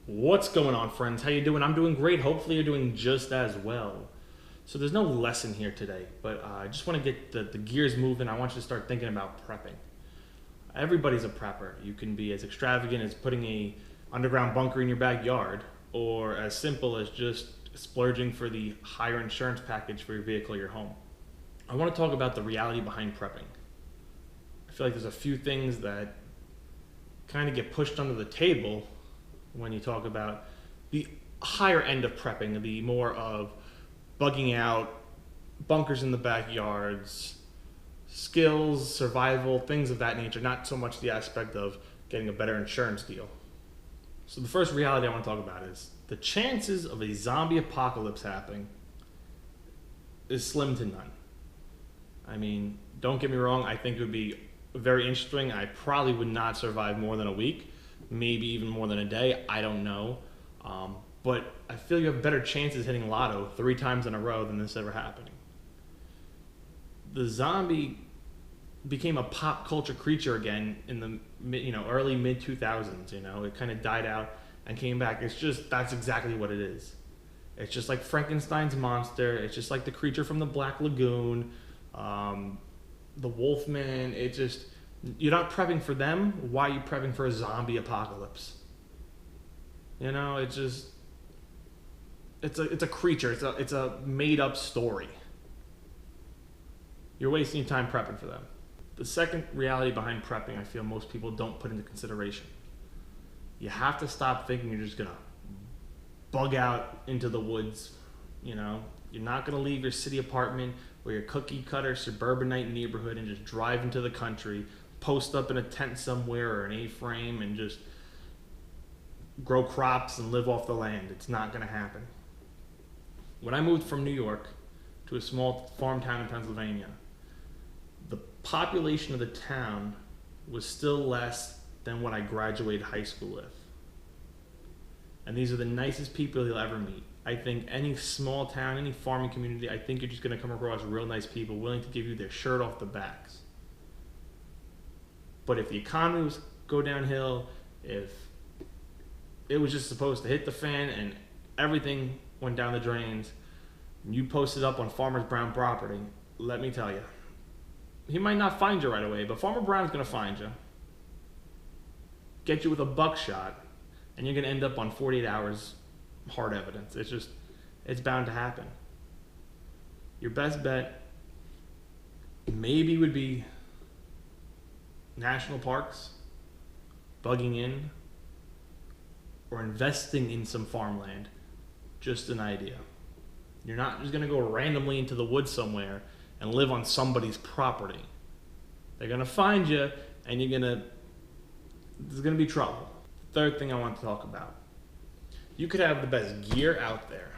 What's going on, friends? How you doing? I'm doing great. Hopefully you're doing just as well. So there's no lesson here today, but I just want to get the gears moving. I want you to start thinking about prepping. Everybody's a prepper. You can be as extravagant as putting a underground bunker in your backyard, or as simple as just splurging for the higher insurance package for your vehicle or your home. I want to talk about the reality behind prepping. I feel like there's a few things that kind of get pushed under the table when you talk about the higher end of prepping, the more of bugging out, bunkers in the backyards, skills, survival, things of that nature, not so much the aspect of getting a better insurance deal. So the first reality I want to talk about is the chances of a zombie apocalypse happening is slim to none. I mean, don't get me wrong, I think it would be very interesting. I probably would not survive more than a week, maybe even more than a day. I don't know. But I feel you have better chances hitting lotto 3 times in a row than this ever happening. The zombie became a pop culture creature again in the early mid 2000s. It kind of died out and came back. That's exactly what it is. It's just like Frankenstein's monster. It's just like the creature from the Black Lagoon, the Wolfman. You're not prepping for them. Why are you prepping for a zombie apocalypse? It's a creature. It's a made up story. You're wasting your time prepping for them. The second reality behind prepping, I feel most people don't put into consideration. You have to stop thinking you're just gonna bug out into the woods. You're not gonna leave your city apartment or your cookie cutter suburbanite neighborhood and just drive into the country, post up in a tent somewhere or an A-frame and just grow crops and live off the land. It's not gonna happen. When I moved from New York to a small farm town in Pennsylvania, the population of the town was still less than what I graduated high school with. And these are the nicest people you'll ever meet. I think any small town, any farming community, I think you're just gonna come across real nice people willing to give you their shirt off the backs. But if the economy was go downhill, if it was just supposed to hit the fan and everything went down the drains, and you posted up on Farmer Brown property, let me tell you, he might not find you right away, but Farmer Brown's gonna find you, get you with a buckshot, and you're gonna end up on 48 hours hard evidence. It's bound to happen. Your best bet maybe would be national parks, bugging in, or investing in some farmland. Just an idea. You're not just gonna go randomly into the woods somewhere and live on somebody's property. They're gonna find you and there's gonna be trouble. Third thing I want to talk about. You could have the best gear out there.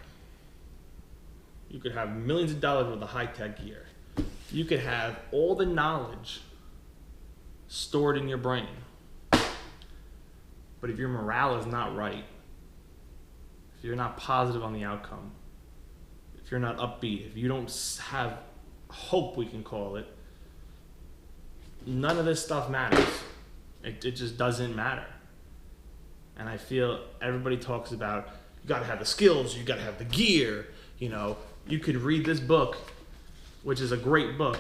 You could have millions of dollars worth of high-tech gear. You could have all the knowledge stored in your brain. But if your morale is not right, if you're not positive on the outcome, if you're not upbeat, if you don't have hope, we can call it, none of this stuff matters. It just doesn't matter. And I feel everybody talks about you gotta have the skills, you gotta have the gear. You could read this book, which is a great book,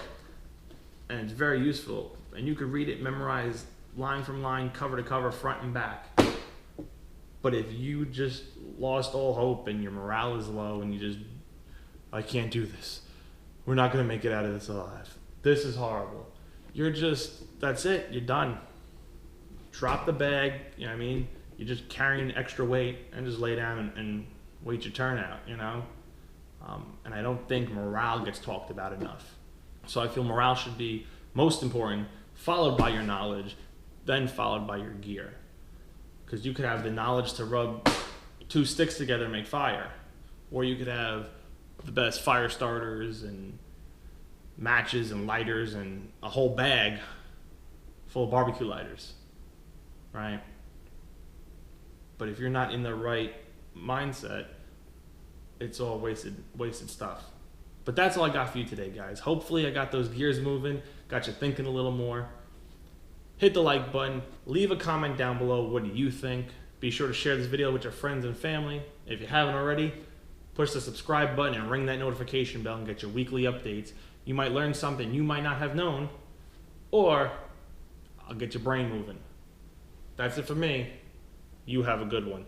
and it's very useful. And you could read it, memorize line from line, cover to cover, front and back. But if you just lost all hope and your morale is low and I can't do this. We're not gonna make it out of this alive. This is horrible. That's it, you're done. Drop the bag, You're just carrying extra weight and just lay down and wait your turn out, And I don't think morale gets talked about enough. So I feel morale should be most important, followed by your knowledge, then followed by your gear. Because you could have the knowledge to rub 2 sticks together and make fire. Or you could have the best fire starters and matches and lighters and a whole bag full of barbecue lighters, right? But if you're not in the right mindset, it's all wasted stuff. But that's all I got for you today, guys. Hopefully I got those gears moving, got you thinking a little more. Hit the like button, leave a comment down below. What do you think? Be sure to share this video with your friends and family. If you haven't already, push the subscribe button and ring that notification bell and get your weekly updates. You might learn something you might not have known, or I'll get your brain moving. That's it for me. You have a good one.